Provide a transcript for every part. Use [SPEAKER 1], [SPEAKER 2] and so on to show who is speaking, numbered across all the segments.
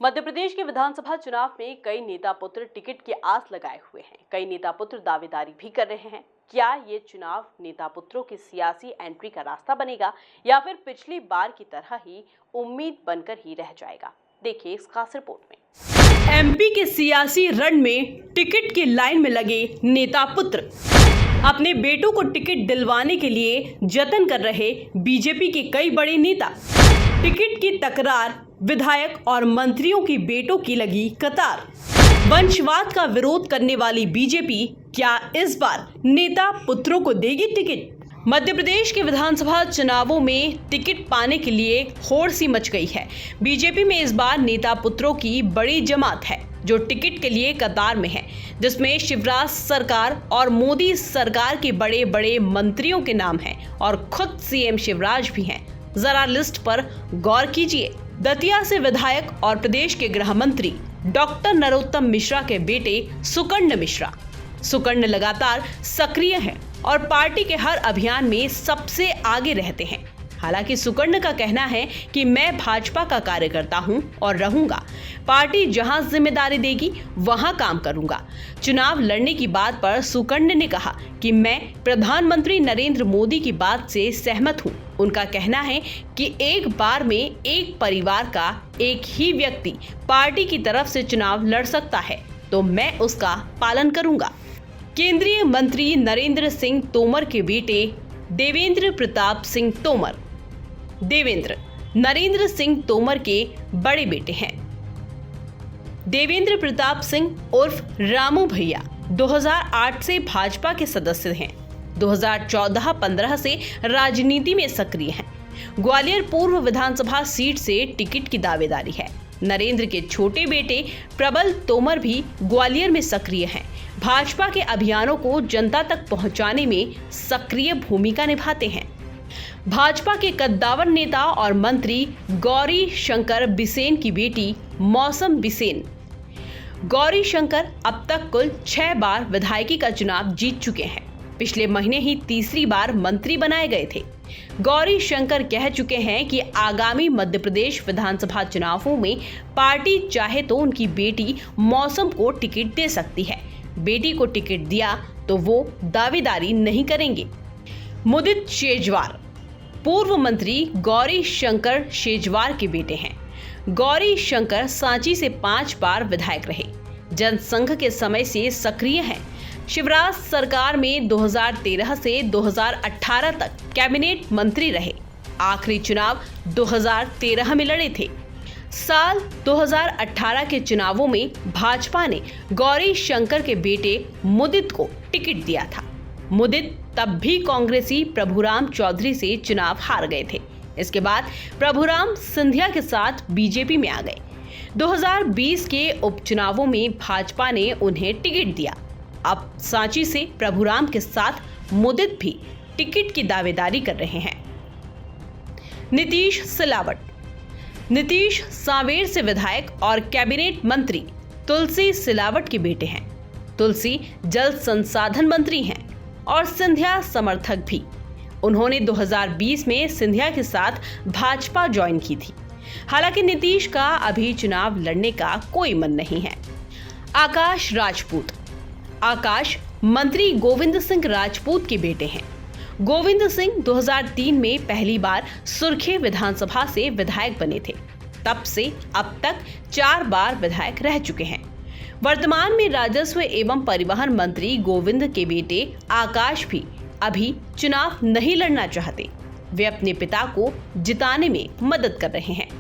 [SPEAKER 1] मध्य प्रदेश के विधानसभा चुनाव में कई नेता पुत्र टिकट की आस लगाए हुए हैं। कई नेता पुत्र दावेदारी भी कर रहे हैं। क्या ये चुनाव नेता पुत्रों की सियासी एंट्री का रास्ता बनेगा या फिर पिछली बार की तरह ही उम्मीद बनकर ही रह जाएगा? देखिए इस खास रिपोर्ट में।
[SPEAKER 2] एमपी के सियासी रण में टिकट की लाइन में लगे नेता पुत्र अपने बेटों को टिकट दिलवाने के लिए जतन कर रहे बीजेपी के कई बड़े नेता। टिकट की तकरार, विधायक और मंत्रियों की बेटों की लगी कतार। वंशवाद का विरोध करने वाली बीजेपी क्या इस बार नेता पुत्रों को देगी टिकट? मध्य प्रदेश के विधानसभा चुनावों में टिकट पाने के लिए होड़ सी मच गई है। बीजेपी में इस बार नेता पुत्रों की बड़ी जमात है जो टिकट के लिए कतार में है, जिसमें शिवराज सरकार और मोदी सरकार के बड़े बड़े मंत्रियों के नाम हैं और खुद सीएम शिवराज भी हैं। जरा लिस्ट पर गौर कीजिए। दतिया से विधायक और प्रदेश के गृह मंत्री डॉक्टर नरोत्तम मिश्रा के बेटे सुकर्ण मिश्रा। सुकर्ण लगातार सक्रिय हैं और पार्टी के हर अभियान में सबसे आगे रहते हैं। हालांकि सुकर्ण का कहना है कि मैं भाजपा का कार्यकर्ता हूं और रहूंगा। पार्टी जहां जिम्मेदारी देगी वहां काम करूंगा। चुनाव लड़ने की बात पर सुकर्ण ने कहा कि मैं प्रधानमंत्री नरेंद्र मोदी की बात से सहमत हूं। उनका कहना है कि एक बार में एक परिवार का एक ही व्यक्ति पार्टी की तरफ से चुनाव लड़ सकता है, तो मैं उसका पालन करूंगा। केंद्रीय मंत्री नरेंद्र सिंह तोमर के बेटे देवेंद्र प्रताप सिंह तोमर। देवेंद्र नरेंद्र सिंह तोमर के बड़े बेटे हैं। देवेंद्र प्रताप सिंह उर्फ रामू भैया 2008 से भाजपा के सदस्य हैं। 2014-15 से राजनीति में सक्रिय हैं। ग्वालियर पूर्व विधानसभा सीट से टिकट की दावेदारी है। नरेंद्र के छोटे बेटे प्रबल तोमर भी ग्वालियर में सक्रिय हैं। भाजपा के अभियानों को जनता तक पहुंचाने में सक्रिय भूमिका निभाते हैं। भाजपा के कद्दावर नेता और मंत्री गौरी शंकर बिसेन की बेटी मौसम बिसेन। गौरी शंकर अब तक कुल 6 बार विधायकी का चुनाव जीत चुके हैं। पिछले महीने ही तीसरी बार मंत्री बनाए गए थे। गौरी शंकर कह चुके हैं कि आगामी मध्य प्रदेश विधानसभा चुनावों में पार्टी चाहे तो उनकी बेटी मौसम को टिकट दे सकती है। बेटी को टिकट दिया तो वो दावेदारी नहीं करेंगे। मुदित शेजवार पूर्व मंत्री गौरी शंकर शेजवार के बेटे हैं। गौरी शंकर सांची से 5 बार विधायक रहे। जनसंघ के समय से सक्रिय हैं। शिवराज सरकार में 2013 से 2018 तक कैबिनेट मंत्री रहे। आखिरी चुनाव 2013 में लड़े थे। साल 2018 के चुनावों में भाजपा ने गौरी शंकर के बेटे मुदित को टिकट दिया था। मुदित तब भी कांग्रेसी प्रभुराम चौधरी से चुनाव हार गए थे। इसके बाद प्रभुराम सिंधिया के साथ बीजेपी में आ गए। 2020 के उपचुनावों में भाजपा ने उन्हें टिकट दिया। अब सांची से प्रभुराम के साथ मुदित भी टिकट की दावेदारी कर रहे हैं। नीतीश सिलावट। नीतीश सांवेर से विधायक और कैबिनेट मंत्री तुलसी सिलावट के बेटे हैं। तुलसी जल संसाधन मंत्री हैं और सिंधिया समर्थक भी। उन्होंने 2020 में सिंधिया के साथ भाजपा ज्वाइन की थी। हालांकि नीतीश का अभी चुनाव लड़ने का कोई मन नहीं है। आकाश राजपूत। आकाश मंत्री गोविंद सिंह राजपूत के बेटे हैं। गोविंद सिंह 2003 में पहली बार सुर्खे विधानसभा से विधायक बने थे। तब से अब तक 4 बार विधायक रह चुके हैं। वर्तमान में राजस्व एवं परिवहन मंत्री गोविंद के बेटे आकाश भी अभी चुनाव नहीं लड़ना चाहते। वे अपने पिता को जिताने में मदद कर रहे हैं।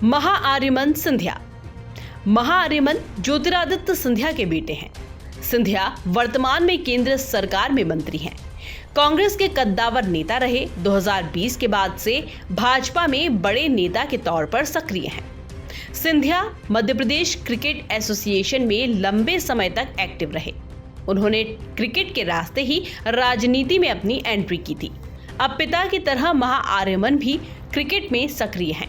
[SPEAKER 2] महाआर्यमन सिंधिया। महाआर्यमन ज्योतिरादित्य सिंधिया के बेटे हैं। सिंधिया वर्तमान में केंद्र सरकार में मंत्री हैं। कांग्रेस के कद्दावर नेता रहे। 2020 के बाद से भाजपा में बड़े नेता के तौर पर सक्रिय हैं। सिंधिया मध्य प्रदेश क्रिकेट एसोसिएशन में लंबे समय तक एक्टिव रहे। उन्होंने क्रिकेट के रास्ते ही राजनीति में अपनी एंट्री की थी। अब पिता की तरह महाआर्यमन भी क्रिकेट में सक्रिय हैं।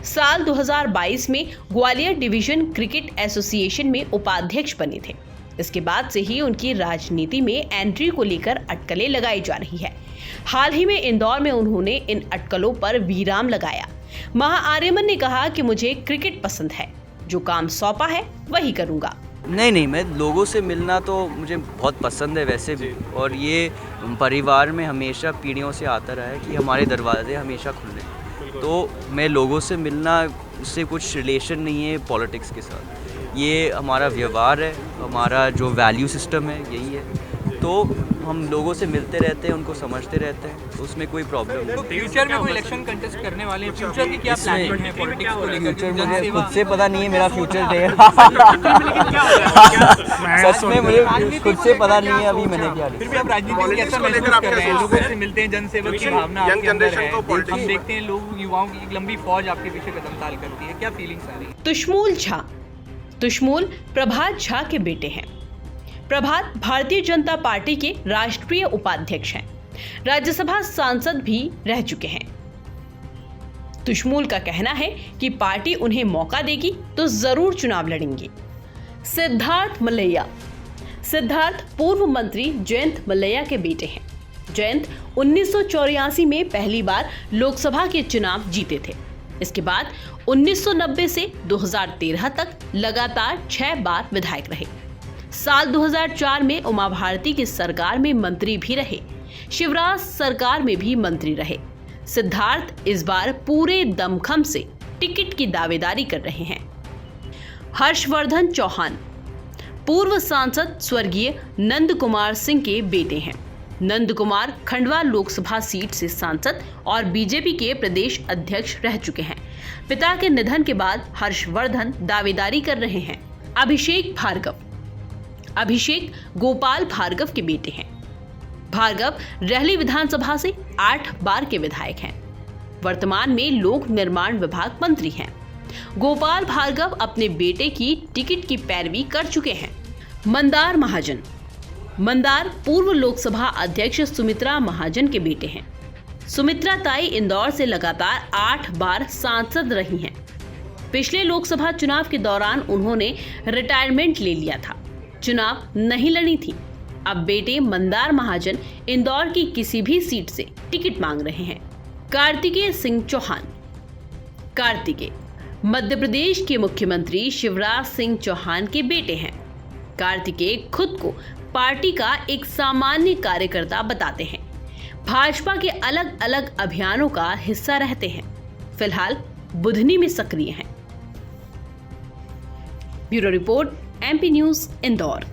[SPEAKER 2] साल 2022 में ग्वालियर डिवीजन क्रिकेट एसोसिएशन में उपाध्यक्ष बने थे। इसके बाद से ही उनकी राजनीति में एंट्री को लेकर अटकलें लगाई जा रही है। हाल ही में इंदौर में उन्होंने इन अटकलों पर विराम लगाया। महाआर्यमन ने कहा कि मुझे क्रिकेट पसंद है, जो काम सौंपा है वही करूंगा।
[SPEAKER 3] नहीं, मैं लोगों से मिलना तो मुझे बहुत पसंद है वैसे भी, और ये परिवार में हमेशा पीढ़ियों से आता रहा है कि हमारे दरवाजे हमेशा खुले। तो मैं लोगों से मिलना, उससे कुछ रिलेशन नहीं है पॉलिटिक्स के साथ। ये हमारा व्यवहार है, हमारा जो वैल्यू सिस्टम है यही है। तो हम लोगों से मिलते रहते हैं, उनको समझते रहते हैं, तो उसमें कोई प्रॉब्लम नहीं।
[SPEAKER 4] तो फ्यूचर में कोई इलेक्शन कंटेस्ट करने वाले हैं? फ्यूचर की क्या प्लानिंग है पॉलिटिक्स को लेकर?
[SPEAKER 3] फ्यूचर मुझे खुद से पता नहीं है, मेरा फ्यूचर है सच में मुझे खुद से पता नहीं है अभी मैंने क्या।
[SPEAKER 4] फिर भी आप राजनीति कैसा महसूस कर रहे हैं? लोगों से मिलते हैं, जनसेवक की भावना आपके अंदर है, हम देखते हैं लोग, युवाओं की एक लंबी फौज आपके पीछे कदम ताल करती है, क्या फीलिंग्स आ रही है?
[SPEAKER 2] तुष्मूल झा। तुष्मूल प्रभात झा के बेटे हैं। प्रभात भारतीय जनता पार्टी के राष्ट्रीय उपाध्यक्ष हैं। राज्यसभा सांसद भी रह चुके हैं। तुष्मूल का कहना है कि पार्टी उन्हें मौका देगी तो जरूर चुनाव लड़ेंगे। सिद्धार्थ मलैया। सिद्धार्थ पूर्व मंत्री जयंत मलैया के बेटे हैं। जयंत 1984 में पहली बार लोकसभा के चुनाव जीते थे। इसके बाद 1990 से 2013 तक लगातार 6 बार विधायक रहे। साल 2004 में उमा भारती की सरकार में मंत्री भी रहे। शिवराज सरकार में भी मंत्री रहे। सिद्धार्थ इस बार पूरे दमखम से टिकट की दावेदारी कर रहे हैं। हर्षवर्धन चौहान पूर्व सांसद स्वर्गीय नंद कुमार सिंह के बेटे हैं। नंद कुमार खंडवा लोकसभा सीट से सांसद और बीजेपी के प्रदेश अध्यक्ष रह चुके हैं। पिता के निधन के बाद हर्षवर्धन दावेदारी कर रहे हैं। अभिषेक गोपाल भार्गव के बेटे हैं। भार्गव रहली विधानसभा से 8 बार के विधायक हैं। वर्तमान में लोक निर्माण विभाग मंत्री हैं। गोपाल भार्गव अपने बेटे की टिकट की पैरवी कर चुके हैं। मंदार महाजन। मंदार पूर्व लोकसभा अध्यक्ष सुमित्रा महाजन के बेटे हैं। सुमित्रा ताई इंदौर से लगातार 8 बार सांसद रही हैं। पिछले लोकसभा चुनाव के दौरान उन्होंने रिटायरमेंट ले लिया था, चुनाव नहीं लड़ी थी। अब बेटे मंदार महाजन इंदौर की किसी भी सीट से टिकट मांग रहे हैं। कार्तिकेय सिंह चौहान। कार्तिकेय मध्य प्रदेश के मुख्यमंत्री शिवराज सिंह चौहान के बेटे हैं। कार्तिकेय खुद को पार्टी का एक सामान्य कार्यकर्ता बताते हैं। भाजपा के अलग अलग अभियानों का हिस्सा रहते हैं। फिलहाल बुधनी में सक्रिय हैं। Bureau report, MP news, Indore.